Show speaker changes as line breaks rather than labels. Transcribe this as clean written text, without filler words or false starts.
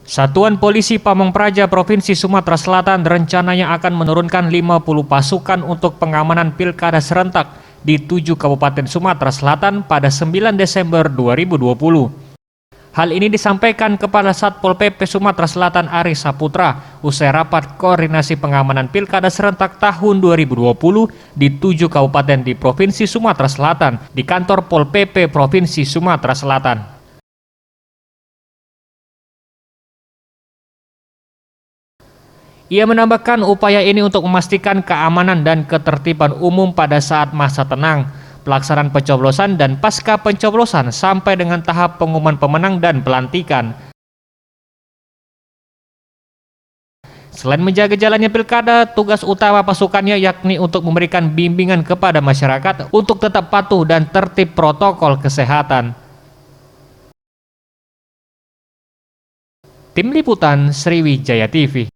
Satuan Polisi Pamong Praja Provinsi Sumatera Selatan rencananya akan menurunkan 50 pasukan untuk pengamanan pilkada serentak di 7 Kabupaten Sumatera Selatan pada 9 Desember 2020. Hal ini disampaikan Kepala Satpol PP Sumatera Selatan Ari Saputra usai rapat koordinasi pengamanan pilkada serentak tahun 2020 di 7 kabupaten di Provinsi Sumatera Selatan di kantor Pol PP Provinsi Sumatera Selatan. Ia menambahkan upaya ini untuk memastikan keamanan dan ketertiban umum pada saat masa tenang, pelaksanaan pencoblosan dan pasca pencoblosan sampai dengan tahap pengumuman pemenang dan pelantikan. Selain menjaga jalannya pilkada, tugas utama pasukannya yakni untuk memberikan bimbingan kepada masyarakat untuk tetap patuh dan tertib protokol kesehatan. Tim Liputan Sriwijaya TV.